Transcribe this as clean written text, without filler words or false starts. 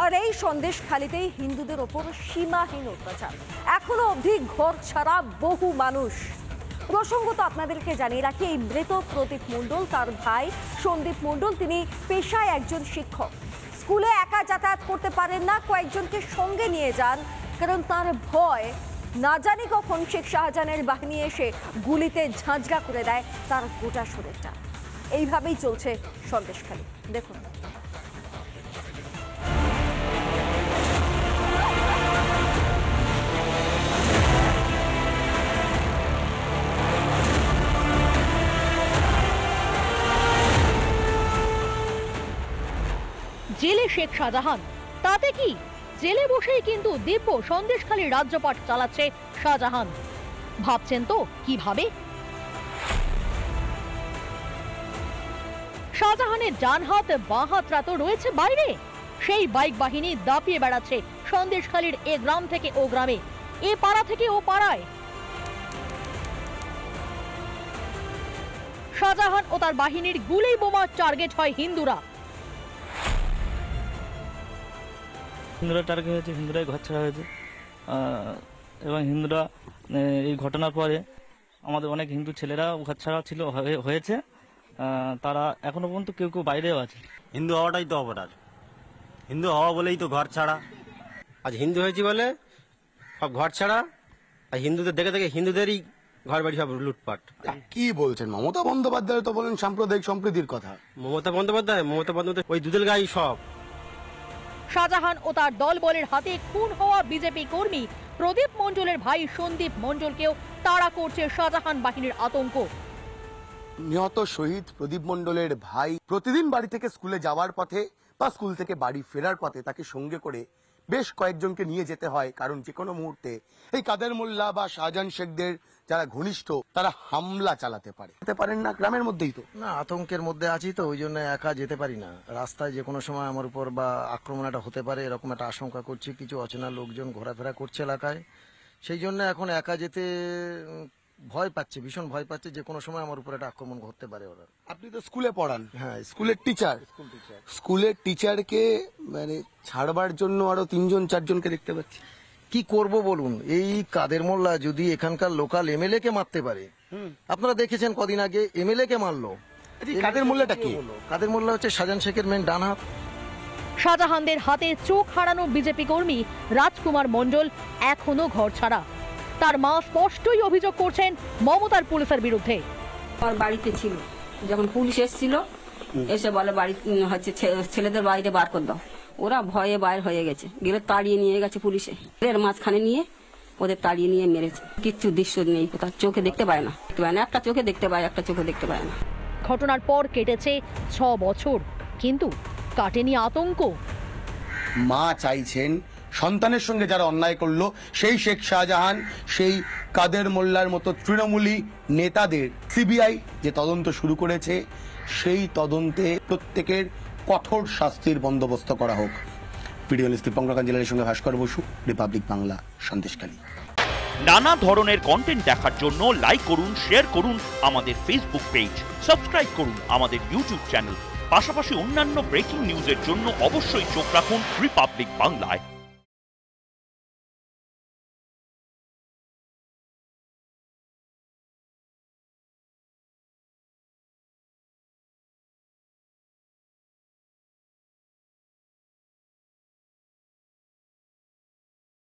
আর এই সন্দেশখালিতেই হিন্দুদের ওপর সীমাহীন অত্যাচার। এখনো অবধি ঘর ছাড়া বহু মানুষ। প্রসঙ্গত আপনাদেরকে জানিয়ে রাখি, এই মৃত প্রদীপ মণ্ডল, তার ভাই সন্দীপ মণ্ডল, তিনি পেশায় একজন শিক্ষক। স্কুলে একা যাতায়াত করতে পারেন না, কয়েকজনকে সঙ্গে নিয়ে যান, কারণ তার ভয় না জানি কখন শেখ শাহজাহানের বাহিনী এসে গুলিতে ঝাঁঝরা করে দেয় তার গোটা শরীরটা। এইভাবেই চলছে সন্দেশখালি। দেখুন, জেলে শেখ শাহজাহান, তাতে কি? জেলে বসেই কিন্তু দিব্য সন্দেশখালীর রাজ্যপাট চালাচ্ছে শাহজাহান। ভাবছেন তো কিভাবে? শাহজাহানের ডান হাত বাঁ হাতরা তো রয়েছে বাইরে। সেই বাইক বাহিনী দাপিয়ে বেড়াচ্ছে সন্দেশখালীর এ গ্রাম থেকে ও গ্রামে, এ পাড়া থেকে ও পাড়ায়। শাহজাহান ও তার বাহিনীর গুলি বোমার টার্গেট হয় হিন্দুরা। হিন্দুরা টার্গেট হয়েছে, হিন্দুরাই ঘর ছাড়া হয়েছে। এবং হিন্দুরা এই ঘটনার পরে আমাদের অনেক হিন্দু ছেলেরা ঘর ছাড়া ছিল হয়েছে। তারা এখনো পর্যন্ত কেউ কেউ বাইরেও আছে। হিন্দু হওয়াটাই তো অপরাধ, হিন্দু হওয়া বলেই তো ঘর ছাড়া। আজ হিন্দু হয়েছি বলে সব ঘর ছাড়া, আর হিন্দুদের দেখে দেখে হিন্দুদেরই ঘর বাড়ি সব লুটপাট। কি বলছেন? মমতা বন্দ্যোপাধ্যায় তো বলেন সাম্প্রদায়িক সম্প্রীতির কথা। মমতা বন্দ্যোপাধ্যায় ওই দুধেল গাই সব। শাহজাহান ও তার দলবলের হাতে খুন হওয়া বিজেপি কর্মী প্রদীপ মণ্ডলের ভাই সন্দীপ মণ্ডলকেও তাড়া করছে শাহজাহান বাহিনীর আতঙ্ক। নিহত শহীদ প্রদীপ মণ্ডলের ভাই প্রতিদিন বাড়ি থেকে স্কুলে যাওয়ার পথে বা স্কুল থেকে বাড়ি ফেরার পথে তাকে সঙ্গে করে বেশ কয়েকজনকে নিয়ে যেতে হয়, কারণ যে কোনো মুহূর্তে এই কাদের মোল্লা বা শাহজাহান শেখদের যারা ঘনিষ্ঠ তারা হামলা চালাতে পারেন না। গ্রামের মধ্যেই তো না, আতঙ্কের মধ্যে আছি তো, ওই জন্য একা যেতে পারি না। রাস্তায় যে কোনো সময় আমার উপর বা আক্রমণ একটা হতে পারে, এরকম একটা আশঙ্কা করছি। কিছু অচেনা লোকজন ঘোরাফেরা করছে এলাকায়, সেই জন্য এখন একা যেতে ভয় পাচ্ছে, ভীষণ ভয় পাচ্ছে। যে কোনো সময় আমার উপর একটা আক্রমণ ঘটতে পারে ওরা। আপনি তো স্কুলে পড়ান। হ্যাঁ, স্কুলের টিচার। স্কুলের টিচারকে মানে ছাড়বার জন্য আরো 3-4 জনকে দেখতে পাচ্ছি। কি করব বলুন? এই কাদের মোল্লা যদি এখানকার লোকাল এমএলএ কে মারতে পারে, আপনারা দেখেছেন কদিন আগে এমএলএ কে মারলো। কাদের মোল্লাটা কি? কাদের মোল্লা হচ্ছে শাহজাহান শেখের মেন ডান হাত। শাহজাহানদের হাতে চোখ হারানো বিজেপি কর্মী রাজকুমার মণ্ডল এখনো ঘর ছাড়া। তার মা স্পষ্টই অভিযোগ করছেন মমতার পুলিশের বিরুদ্ধে। আমার বাড়িতে ছিল, যখন পুলিশ এসেছিল এসে বলে বাড়ি হচ্ছে ছেলেদের বাইরে বার করে দাও। ওরা ভয়ে বাইর হয়ে গেছে, গেলে তাড়িয়ে নিয়ে গেছে পুলিশে। এর মাঝখানে নিয়ে ওদের তাড়িয়ে নিয়ে মেরেছে। কিচ্ছু দৃশ্য নেই, কোথাও চোখে দেখতে পায় না, একটা চোখে দেখতে পায়, একটা চোখে দেখতে পায় না। ঘটনার পর কেটেছে 6 বছর, কিন্তু কাটেনি আতঙ্ক। মা চাইছেন সন্তানের সঙ্গে যারা অন্যায় করলো, সেই শেখ শাহজাহান, সেই কাদের মোল্লার মতো তৃণমূলী নেতাদের সিবিআই যে তদন্ত শুরু করেছে, সেই তদন্তে প্রত্যেকের কঠোর শাস্তির বন্দোবস্ত করা হোক। ভিডিও লিস্ট দীপঙ্কর কাঞ্জিলালের সঙ্গে ভাস্কর বসু, রিপাবলিক বাংলা, সন্দেশখালী। নানা ধরনের কন্টেন্ট দেখার জন্য লাইক করুন, শেয়ার করুন আমাদের ফেসবুক পেজ, সাবস্ক্রাইব করুন আমাদের ইউটিউব চ্যানেল। পাশাপাশি অন্যান্য ব্রেকিং নিউজের জন্য অবশ্যই চোখ রাখুন রিপাবলিক বাংলায়।